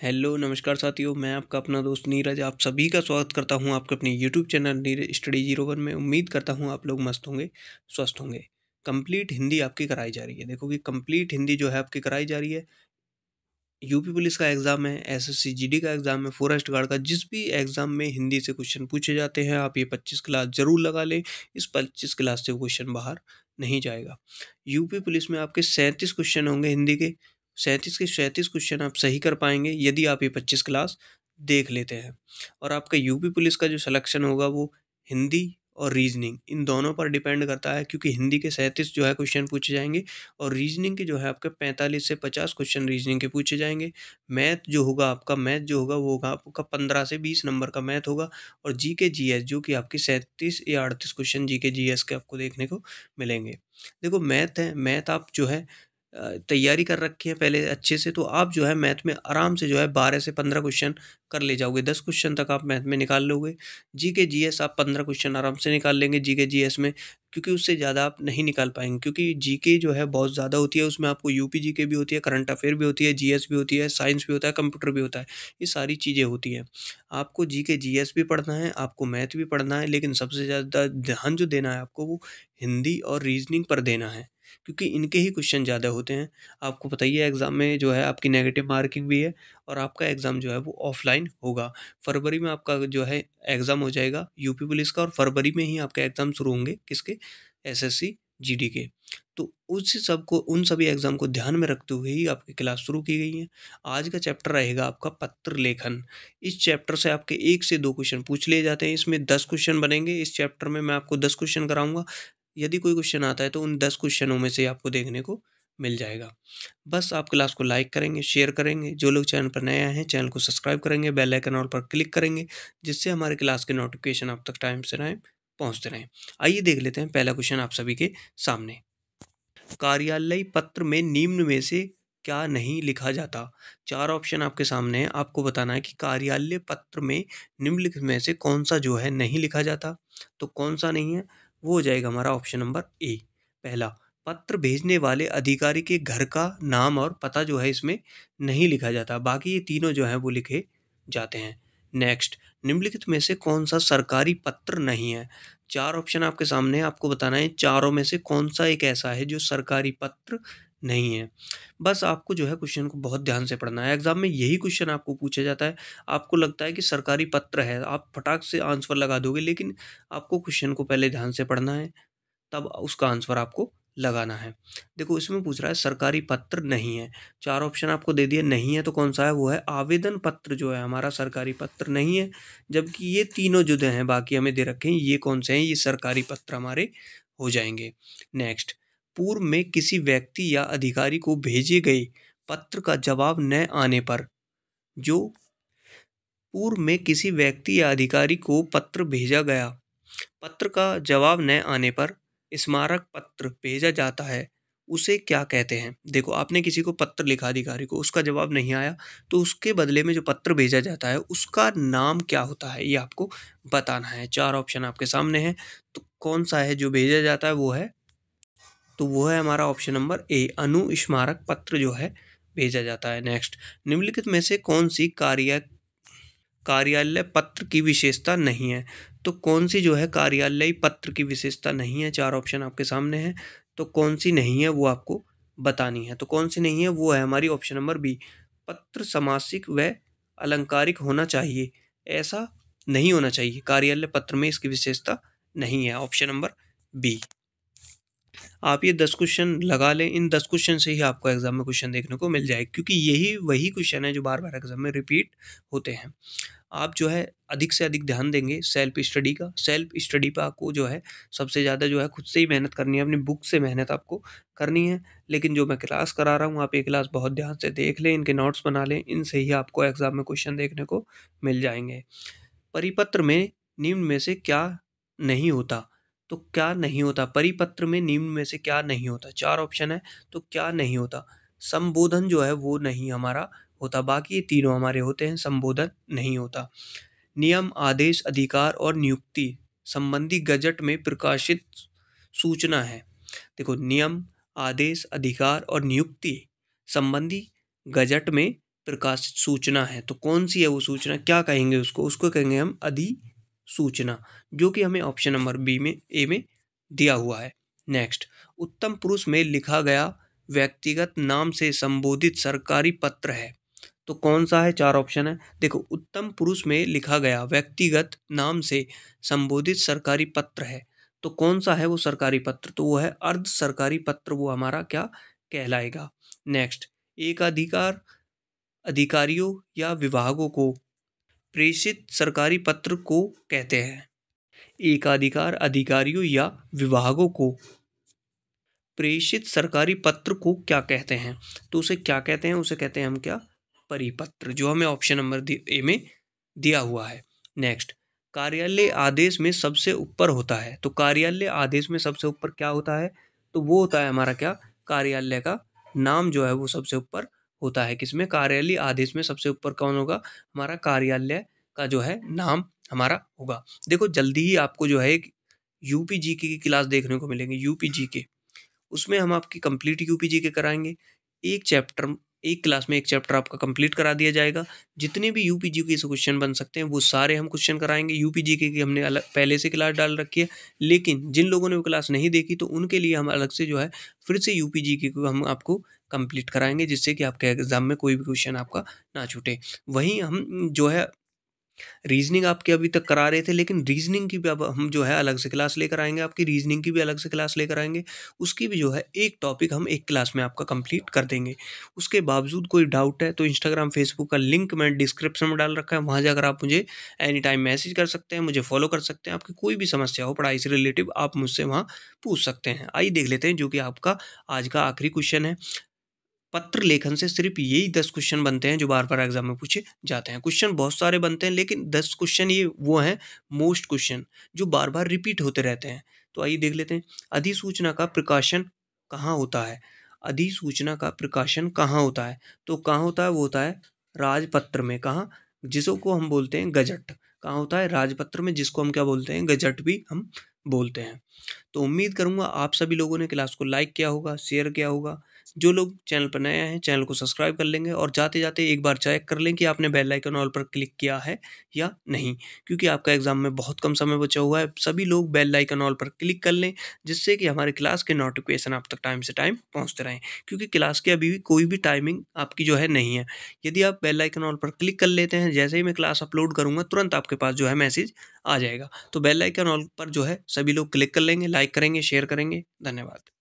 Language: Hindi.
हेलो नमस्कार साथियों, मैं आपका अपना दोस्त नीरज आप सभी का स्वागत करता हूं आपके अपने यूट्यूब चैनल नीरज स्टडी 01 में। उम्मीद करता हूं आप लोग मस्त होंगे, स्वस्थ होंगे। कंप्लीट हिंदी आपकी कराई जा रही है। देखो कि कंप्लीट हिंदी जो है आपकी कराई जा रही है। यूपी पुलिस का एग्ज़ाम है, एसएससी जीडी का एग्ज़ाम है, फॉरेस्ट गार्ड का, जिस भी एग्ज़ाम में हिंदी से क्वेश्चन पूछे जाते हैं आप ये 25 क्लास ज़रूर लगा लें। इस 25 क्लास से क्वेश्चन बाहर नहीं जाएगा। यूपी पुलिस में आपके 37 क्वेश्चन होंगे हिंदी के। 37 के 37 क्वेश्चन आप सही कर पाएंगे यदि आप ये 25 क्लास देख लेते हैं। और आपका यूपी पुलिस का जो सिलेक्शन होगा वो हिंदी और रीजनिंग इन दोनों पर डिपेंड करता है, क्योंकि हिंदी के 37 जो है क्वेश्चन पूछे जाएंगे और रीजनिंग के जो है आपके 45 से 50 क्वेश्चन रीजनिंग के पूछे जाएंगे। मैथ जो होगा वो होगा आपका 15 से 20 नंबर का मैथ होगा। और जीके जीएस जो कि आपकी 37 या 38 क्वेश्चन जीके जीएस के आपको देखने को मिलेंगे। देखो मैथ है, मैथ आप जो है तैयारी कर रखी है पहले अच्छे से, तो आप जो है मैथ में आराम से जो है 12 से 15 क्वेश्चन कर ले जाओगे। 10 क्वेश्चन तक आप मैथ में निकाल लोगे। जीके जीएस आप 15 क्वेश्चन आराम से निकाल लेंगे जीके जीएस में, क्योंकि उससे ज़्यादा आप नहीं निकाल पाएंगे, क्योंकि जीके जो है बहुत ज़्यादा होती है। उसमें आपको यूपी जीके भी होती है, करंट अफेयर भी होती है, जीएस भी होती है, साइंस भी होता है, कंप्यूटर भी होता है। ये सारी चीज़ें होती हैं। आपको जीके जीएस भी पढ़ना है, आपको मैथ भी पढ़ना है, लेकिन सबसे ज़्यादा ध्यान जो देना है आपको वो हिंदी और रीजनिंग पर देना है, क्योंकि इनके ही क्वेश्चन ज़्यादा होते हैं। आपको पता ही है एग्ज़ाम में जो है आपकी नेगेटिव मार्किंग भी है और आपका एग्ज़ाम जो है वो ऑफलाइन होगा। फरवरी में आपका जो है एग्ज़ाम हो जाएगा यूपी पुलिस का, और फरवरी में ही आपके एग्ज़ाम शुरू होंगे किसके, एसएससी जीडी के। तो उन सभी एग्ज़ाम को ध्यान में रखते हुए ही आपकी क्लास शुरू की गई है। आज का चैप्टर रहेगा आपका पत्र लेखन। इस चैप्टर से आपके 1 से 2 क्वेश्चन पूछ लिए जाते हैं। इसमें 10 क्वेश्चन बनेंगे। इस चैप्टर में मैं आपको 10 क्वेश्चन कराऊंगा। यदि कोई क्वेश्चन आता है तो उन 10 क्वेश्चनों में से आपको देखने को मिल जाएगा। बस आप क्लास को लाइक करेंगे, शेयर करेंगे। जो लोग चैनल पर नए आए हैं चैनल को सब्सक्राइब करेंगे, बेल आइकन ऑल पर क्लिक करेंगे, जिससे हमारे क्लास के नोटिफिकेशन आप तक टाइम से टाइम पहुंचते रहें। आइए देख लेते हैं पहला क्वेश्चन आप सभी के सामने। कार्यालय पत्र में निम्न में से क्या नहीं लिखा जाता? 4 ऑप्शन आपके सामने हैं। आपको बताना है कि कार्यालय पत्र में निम्नलिखित में से कौन-सा जो है नहीं लिखा जाता। तो कौन-सा नहीं है? वो हो जाएगा हमारा ऑप्शन नंबर ए। पहला, पत्र भेजने वाले अधिकारी के घर का नाम और पता जो है इसमें नहीं लिखा जाता। बाकी ये तीनों जो हैं वो लिखे जाते हैं। नेक्स्ट, निम्नलिखित में से कौन-सा सरकारी पत्र नहीं है? 4 ऑप्शन आपके सामने है। आपको बताना है चारों में से कौन-सा एक ऐसा है जो सरकारी पत्र नहीं है। बस आपको जो है क्वेश्चन को बहुत ध्यान से पढ़ना है। एग्ज़ाम में यही क्वेश्चन आपको पूछा जाता है। आपको लगता है कि सरकारी पत्र है, आप फटाक से आंसर लगा दोगे, लेकिन आपको क्वेश्चन को पहले ध्यान से पढ़ना है, तब उसका आंसर आपको लगाना है। देखो इसमें पूछ रहा है सरकारी पत्र नहीं है। 4 ऑप्शन आपको दे दिए, नहीं है तो कौन-सा है? वो है आवेदन पत्र जो है हमारा सरकारी पत्र नहीं है। जबकि ये तीनों जो दे हैं बाकी हमें दे रखे हैं, ये कौन से हैं? ये सरकारी पत्र हमारे हो जाएँगे। नेक्स्ट, पूर्व में किसी व्यक्ति या अधिकारी को भेजे गए पत्र का जवाब न आने पर, जो पूर्व में किसी व्यक्ति या अधिकारी को पत्र भेजा गया, पत्र का जवाब न आने पर स्मारक पत्र भेजा जाता है, उसे क्या कहते हैं? देखो आपने किसी को पत्र लिखा अधिकारी को, उसका जवाब नहीं आया, तो उसके बदले में जो पत्र भेजा जाता है उसका नाम क्या होता है, ये आपको बताना है। 4 ऑप्शन आपके सामने हैं, तो कौन सा है जो भेजा जाता है? वो है हमारा ऑप्शन नंबर ए, अनुस्मारक पत्र जो है भेजा जाता है। नेक्स्ट, निम्नलिखित में से कौन सी कार्यालय पत्र की विशेषता नहीं है? तो कौन सी जो है कार्यालय पत्र की विशेषता नहीं है? 4 ऑप्शन आपके सामने हैं, तो कौन सी नहीं है वो आपको बतानी है। तो कौन सी नहीं है? वो है हमारी ऑप्शन नंबर बी, पत्र सामासिक व अलंकारिक होना चाहिए। ऐसा नहीं होना चाहिए, कार्यालय पत्र में इसकी विशेषता नहीं है। Option number B. आप ये 10 क्वेश्चन लगा लें, इन 10 क्वेश्चन से ही आपको एग्जाम में क्वेश्चन देखने को मिल जाए, क्योंकि यही वही क्वेश्चन है जो बार-बार एग्जाम में रिपीट होते हैं। आप जो है अधिक से अधिक ध्यान देंगे सेल्फ स्टडी का। सेल्फ स्टडी पे आपको जो है सबसे ज़्यादा जो है खुद से ही मेहनत करनी है, अपनी बुक से मेहनत आपको करनी है। लेकिन जो मैं क्लास करा रहा हूँ आप ये क्लास बहुत ध्यान से देख लें, इनके नोट्स बना लें, इनसे ही आपको एग्जाम में क्वेश्चन देखने को मिल जाएंगे। परिपत्र में निम्न में से क्या नहीं होता? तो क्या नहीं होता? परिपत्र में निम्न में से क्या नहीं होता? 4 ऑप्शन है, तो क्या नहीं होता? संबोधन जो है वो नहीं हमारा होता, बाकी ये तीनों हमारे होते हैं, संबोधन नहीं होता। नियम, आदेश, अधिकार और नियुक्ति संबंधी गजट में प्रकाशित सूचना है। देखो नियम, आदेश, अधिकार और नियुक्ति संबंधी गजट में प्रकाशित सूचना है। तो कौन सी है वो सूचना, क्या कहेंगे उसको, उसको कहेंगे हम अधिसूचना, जो कि हमें ऑप्शन नंबर बी में ए में दिया हुआ है। नेक्स्ट, उत्तम पुरुष में लिखा गया व्यक्तिगत नाम से संबोधित सरकारी पत्र है। तो कौन सा है, 4 ऑप्शन है। देखो, उत्तम पुरुष में लिखा गया व्यक्तिगत नाम से संबोधित सरकारी पत्र है, तो कौन सा है वो सरकारी पत्र, तो वो है अर्ध सरकारी पत्र, वो हमारा क्या कहलाएगा। नेक्स्ट, एक अधिकार अधिकारियों या विभागों को प्रेषित सरकारी पत्र को कहते हैं। एकाधिकार अधिकारियों या विभागों को प्रेषित सरकारी पत्र को क्या कहते हैं, तो उसे क्या कहते हैं, उसे कहते हैं हम क्या, परिपत्र, जो हमें ऑप्शन नंबर ए में दिया हुआ है। नेक्स्ट, कार्यालय आदेश में सबसे ऊपर होता है। तो कार्यालय आदेश में सबसे ऊपर क्या होता है, तो वो होता है हमारा क्या, कार्यालय का नाम जो है वो सबसे ऊपर होता है। किसमें, कार्यालय आदेश में सबसे ऊपर कौन होगा, हमारा कार्यालय का जो है नाम हमारा होगा। देखो, जल्दी ही आपको जो है एक यूपी जीके की क्लास देखने को मिलेंगे, यूपी जीके, उसमें हम आपकी कंप्लीट यूपी जीके कराएंगे। एक चैप्टर, एक क्लास में एक चैप्टर आपका कंप्लीट करा दिया जाएगा। जितने भी यूपी जीके से क्वेश्चन बन सकते हैं वो सारे हम क्वेश्चन कराएंगे। यूपी जीके की हमने अलग पहले से क्लास डाल रखी है, लेकिन जिन लोगों ने वो क्लास नहीं देखी तो उनके लिए हम अलग से जो है फिर से यूपी जीके को हम आपको कंप्लीट कराएंगे, जिससे कि आपके एग्जाम में कोई भी क्वेश्चन आपका ना छूटे। वहीं हम जो है रीजनिंग आपके अभी तक करा रहे थे, लेकिन रीजनिंग की भी अब हम जो है अलग से क्लास लेकर आएंगे, आपकी रीजनिंग की भी अलग से क्लास लेकर आएंगे। उसकी भी जो है एक टॉपिक हम एक क्लास में आपका कंप्लीट कर देंगे। उसके बावजूद कोई डाउट है तो इंस्टाग्राम फेसबुक का लिंक मैंने डिस्क्रिप्शन में डाल रखा है, वहाँ जाकर आप मुझे एनी टाइम मैसेज कर सकते हैं, मुझे फॉलो कर सकते हैं। आपकी कोई भी समस्या हो पढ़ाई से रिलेटिव, आप मुझसे वहाँ पूछ सकते हैं। आइए देख लेते हैं जो कि आपका आज का आखिरी क्वेश्चन है। पत्र लेखन से सिर्फ यही 10 क्वेश्चन बनते हैं जो बार बार एग्जाम में पूछे जाते हैं। क्वेश्चन बहुत सारे बनते हैं, लेकिन 10 क्वेश्चन ये वो हैं मोस्ट क्वेश्चन जो बार बार रिपीट होते रहते हैं। तो आइए देख लेते हैं। अधिसूचना का प्रकाशन कहाँ होता है, अधिसूचना का प्रकाशन कहाँ होता है, तो कहाँ होता है, वो होता है राजपत्र में। कहाँ, जिसको हम बोलते हैं गजट, कहाँ होता है, राजपत्र में, जिसको हम क्या बोलते हैं, गजट भी हम बोलते हैं। तो उम्मीद करूंगा आप सभी लोगों ने क्लास को लाइक किया होगा, शेयर किया होगा। जो लोग चैनल पर नए हैं चैनल को सब्सक्राइब कर लेंगे, और जाते जाते एक बार चेक कर लें कि आपने बेल आइकन ऑल पर क्लिक किया है या नहीं, क्योंकि आपका एग्जाम में बहुत कम समय बचा हुआ है। सभी लोग बेल आइकन ऑल पर क्लिक कर लें, जिससे कि हमारे क्लास के नोटिफिकेशन आप तक टाइम से टाइम पहुंचते रहें, क्योंकि क्लास की अभी भी कोई भी टाइमिंग आपकी जो है नहीं है। यदि आप बेल आइकन ऑल पर क्लिक कर लेते हैं, जैसे ही मैं क्लास अपलोड करूंगा तुरंत आपके पास जो है मैसेज आ जाएगा। तो बेल आइकन ऑल पर जो है सभी लोग क्लिक कर लेंगे, लाइक करेंगे, शेयर करेंगे। धन्यवाद।